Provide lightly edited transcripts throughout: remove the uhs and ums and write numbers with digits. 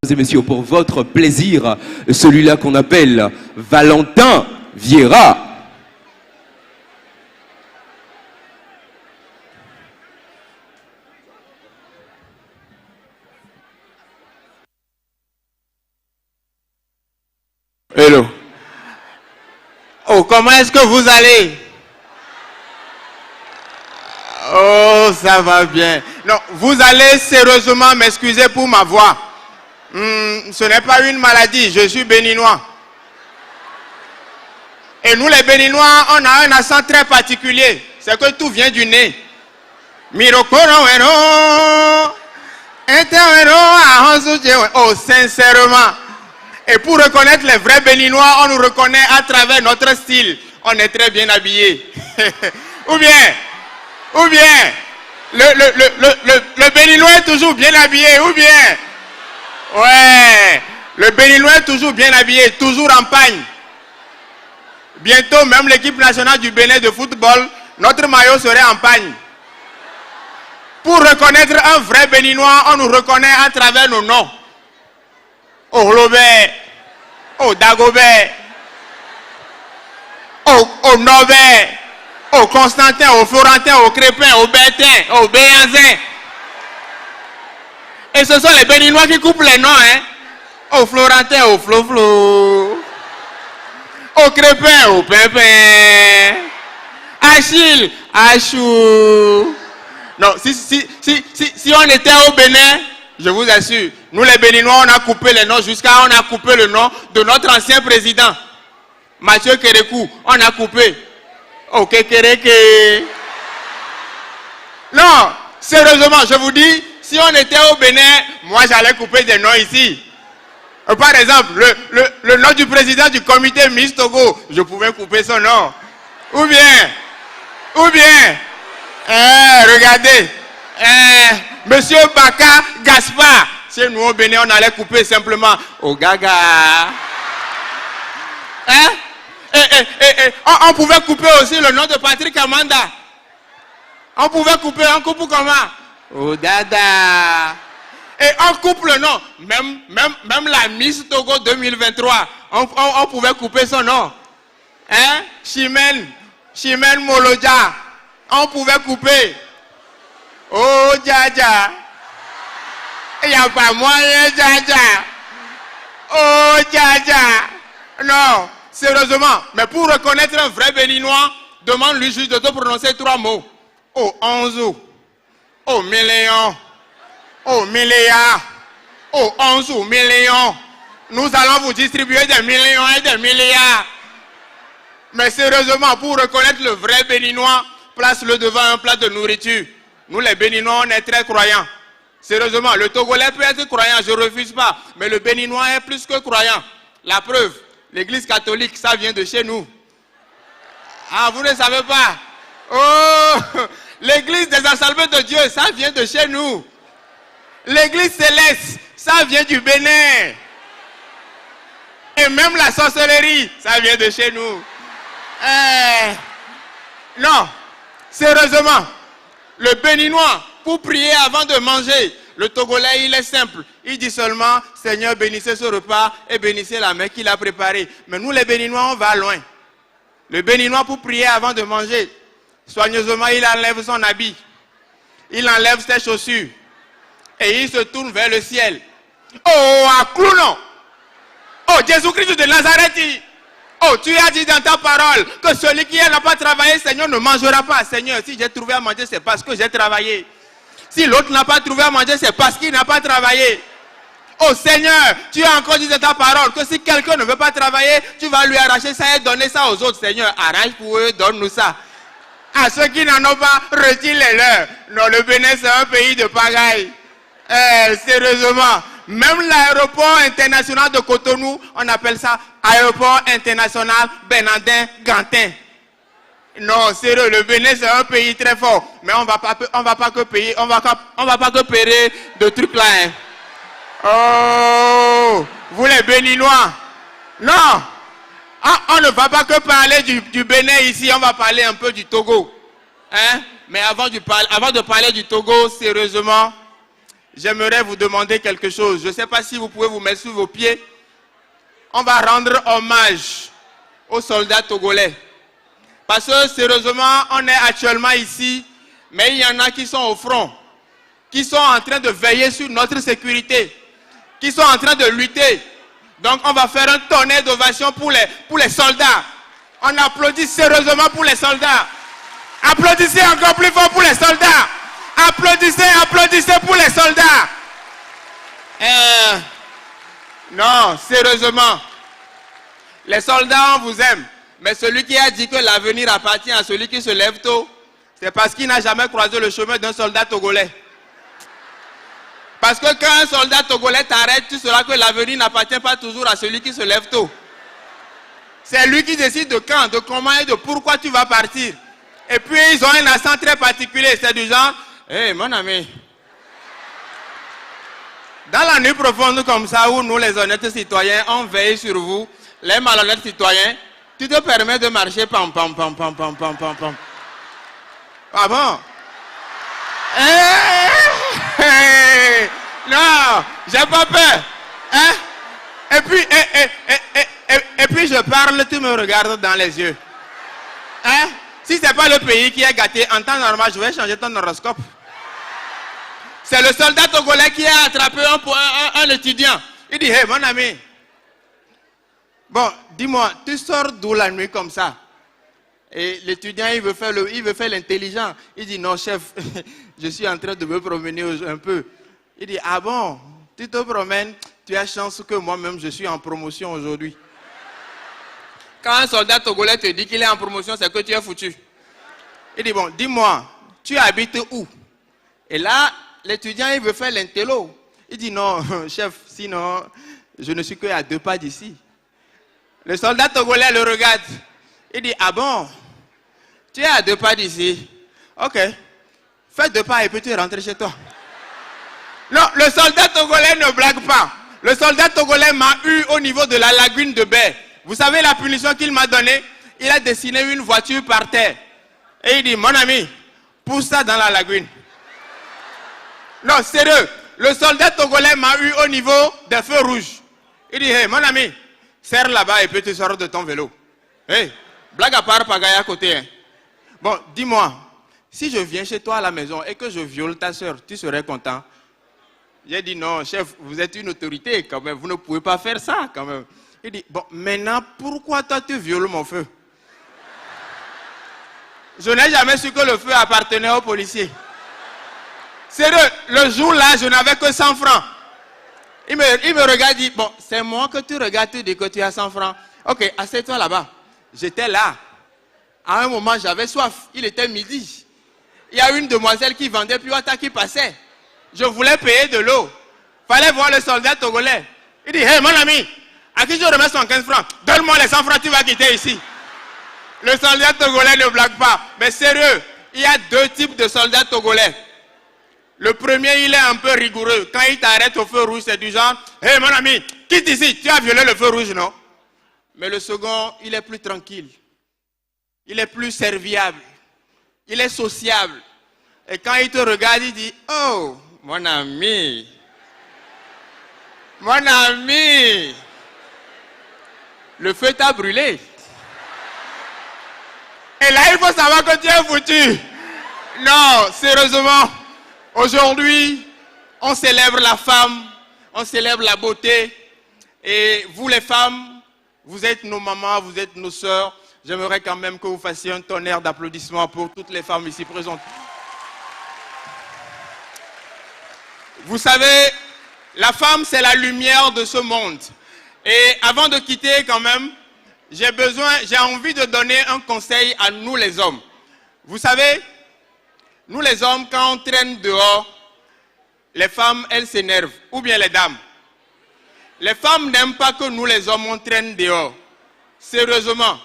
Mesdames et messieurs, pour votre plaisir, celui-là qu'on appelle Valentin Vieira. Hello. Oh, comment est-ce que vous allez? Oh, ça va bien. Non, vous allez sérieusement m'excuser pour ma voix. Ce n'est pas une maladie, je suis béninois. Et nous les béninois, on a un accent très particulier. C'est que tout vient du nez. Oh, sincèrement. Et pour reconnaître les vrais béninois, on nous reconnaît à travers notre style. On est très bien habillés. Ou bien, le béninois est toujours bien habillé, ou bien. Ouais, le béninois est toujours bien habillé, toujours en pagne. Bientôt, même l'équipe nationale du Bénin de football, notre maillot serait en pagne. Pour reconnaître un vrai béninois, on nous reconnaît à travers nos noms. Au Robert, au Dagobert, au Norbert, au Constantin, au Florentin, au Crépin, au Bertin, au Béanzin. Et ce sont les béninois qui coupent les noms, hein. Au Florentin, au Flo-Flo, au Crépin, au Pimpin, Achille, Achou. Non, si on était au Bénin, je vous assure, nous les Béninois, on a coupé les noms jusqu'à on a coupé le nom de notre ancien président, Mathieu Kérékou. On a coupé. Ok, Kéréké. Non, sérieusement, je vous dis, si on était au Bénin, moi j'allais couper des noms ici. Par exemple, le nom du président du comité Miss Togo, je pouvais couper son nom. Ou bien, regardez, Monsieur Baka Gaspard. Chez nous au Bénin, on allait couper simplement au Gaga. On pouvait couper aussi le nom de Patrick Amanda. On pouvait couper, on coupe comment? Oh Dada. Et on coupe le nom. Même la Miss Togo 2023, on pouvait couper son nom. Hein? Chimène Molodja. On pouvait couper. Oh Dja. Il n'y a pas moyen Dja. Oh Dja. Non, sérieusement. Mais pour reconnaître un vrai béninois, demande-lui juste de te prononcer 3 mots. Oh Onzou. Oh million. Oh milliard. Oh 11 millions. Nous allons vous distribuer des millions et des milliards. Mais sérieusement, pour reconnaître le vrai béninois, place-le devant un plat de nourriture. Nous les béninois, on est très croyants. Sérieusement, le Togolais peut être croyant, je ne refuse pas. Mais le béninois est plus que croyant. La preuve, l'église catholique, ça vient de chez nous. Ah, vous ne savez pas? Oh, l'église des Assemblées de Dieu, ça vient de chez nous. L'église céleste, ça vient du Bénin. Et même la sorcellerie, ça vient de chez nous. Non, sérieusement, le béninois, pour prier avant de manger, le Togolais, il est simple. Il dit seulement, Seigneur, bénissez ce repas et bénissez la main qu'il a préparée. Mais nous, les béninois, on va loin. Le béninois, pour prier avant de manger, soigneusement, il enlève son habit. Il enlève ses chaussures. Et il se tourne vers le ciel. Oh, Aklounon! Oh, Jésus-Christ de Nazareth! Oh, tu as dit dans ta parole que celui qui n'a pas travaillé, Seigneur, ne mangera pas. Seigneur, si j'ai trouvé à manger, c'est parce que j'ai travaillé. Si l'autre n'a pas trouvé à manger, c'est parce qu'il n'a pas travaillé. Oh Seigneur, tu as encore dit dans ta parole que si quelqu'un ne veut pas travailler, tu vas lui arracher ça et donner ça aux autres. Seigneur, arrache pour eux, donne-nous ça. À ceux qui n'en ont pas, retire les leurs. Non, le Bénin, c'est un pays de pagaille. Sérieusement, même l'aéroport international de Cotonou, on appelle ça aéroport international Benandin-Gantin. Non, sérieux, le Bénin c'est un pays très fort, mais on va pas que payer de trucs là. Hein. Oh, vous les Béninois, non, on ne va pas que parler du Bénin ici, on va parler un peu du Togo. Hein? Mais avant de parler du Togo, sérieusement, j'aimerais vous demander quelque chose. Je ne sais pas si vous pouvez vous mettre sur vos pieds. On va rendre hommage aux soldats togolais. Parce que sérieusement, on est actuellement ici, mais il y en a qui sont au front, qui sont en train de veiller sur notre sécurité, qui sont en train de lutter. Donc on va faire un tonnerre d'ovation pour les soldats. On applaudit sérieusement pour les soldats. Applaudissez encore plus fort pour les soldats. Applaudissez, applaudissez pour les soldats. Non, sérieusement. Les soldats, on vous aime. Mais celui qui a dit que l'avenir appartient à celui qui se lève tôt, c'est parce qu'il n'a jamais croisé le chemin d'un soldat togolais. Parce que quand un soldat togolais t'arrête, tu sauras que l'avenir n'appartient pas toujours à celui qui se lève tôt. C'est lui qui décide de quand, de comment et de pourquoi tu vas partir. Et puis ils ont un accent très particulier, c'est du genre, hey, mon ami. Dans la nuit profonde comme ça, où nous les honnêtes citoyens, on veille sur vous, les malhonnêtes citoyens, tu te permets de marcher pam pam pam pam pam pam pam pam. Ah bon? Non, j'ai pas peur. Hein? Et puis je parle, tu me regardes dans les yeux. Hein? Si c'est pas le pays qui est gâté, en temps normal, je vais changer ton horoscope. C'est le soldat togolais qui a attrapé un étudiant. Il dit, hey, mon ami. Bon, dis-moi, tu sors d'où la nuit comme ça? Et l'étudiant, il veut faire l'intelligent. Il dit, non, chef, je suis en train de me promener un peu. Il dit, ah bon, tu te promènes, tu as chance que moi-même, je suis en promotion aujourd'hui. Quand un soldat togolais te dit qu'il est en promotion, c'est que tu es foutu. Il dit, bon, dis-moi, tu habites où? Et là, l'étudiant, il veut faire l'intello. Il dit, non, chef, sinon, je ne suis qu'à 2 pas d'ici. Le soldat togolais le regarde. Il dit, ah bon, tu es à 2 pas d'ici. Ok, fais 2 pas et puis tu rentres chez toi. Non, le soldat togolais ne blague pas. Le soldat togolais m'a eu au niveau de la lagune de Baie. Vous savez la punition qu'il m'a donnée? Il a dessiné une voiture par terre. Et il dit, mon ami, pousse ça dans la lagune. Non, sérieux. Le soldat togolais m'a eu au niveau des feux rouges. Il dit, hey, mon ami, serre là-bas et puis tu sors de ton vélo. Hey, blague à part, pagaille à côté. Hein. Bon, dis-moi, si je viens chez toi à la maison et que je viole ta soeur, tu serais content? J'ai dit, non, chef, vous êtes une autorité quand même, vous ne pouvez pas faire ça quand même. Il dit, bon, maintenant, pourquoi toi tu violes mon feu? Je n'ai jamais su que le feu appartenait aux policiers. Sérieux, le jour-là, je n'avais que 100 francs. Il me regarde, il dit, bon, c'est moi que tu regardes, tu dis que tu as 100 francs. Ok, assieds-toi là-bas. J'étais là. À un moment, j'avais soif. Il était midi. Il y a une demoiselle qui vendait plus haut qui passait. Je voulais payer de l'eau. Fallait voir le soldat togolais. Il dit, hey, mon ami, à qui je remets 115 francs? Donne-moi les 100 francs, tu vas quitter ici. Le soldat togolais ne blague pas. Mais sérieux, il y a 2 types de soldats togolais. Le premier, il est un peu rigoureux. Quand il t'arrête au feu rouge, c'est du genre, hey, mon ami, quitte ici, tu as violé le feu rouge, non? Mais le second, il est plus tranquille. Il est plus serviable. Il est sociable. Et quand il te regarde, il dit, oh, mon ami. Mon ami. Le feu t'a brûlé. Et là, il faut savoir que tu es foutu. Non, sérieusement. Aujourd'hui, on célèbre la femme. On célèbre la beauté. Et vous, les femmes, vous êtes nos mamans, vous êtes nos sœurs. J'aimerais quand même que vous fassiez un tonnerre d'applaudissements pour toutes les femmes ici présentes. Vous savez, la femme, c'est la lumière de ce monde. Et avant de quitter quand même, j'ai envie de donner un conseil à nous les hommes. Vous savez, nous les hommes, quand on traîne dehors, les femmes, elles s'énervent, ou bien les dames. Les femmes n'aiment pas que nous les hommes, on traîne dehors. Sérieusement.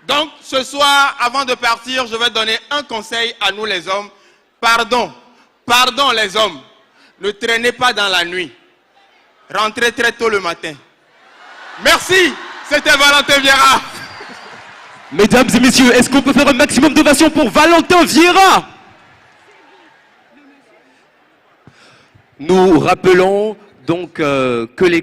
Donc, ce soir, avant de partir, je vais donner un conseil à nous les hommes. Pardon les hommes. Ne traînez pas dans la nuit. Rentrez très tôt le matin. Merci, c'était Valentin Vieira. Mesdames et messieurs, est-ce qu'on peut faire un maximum d'ovation pour Valentin Vieira? Nous rappelons donc que les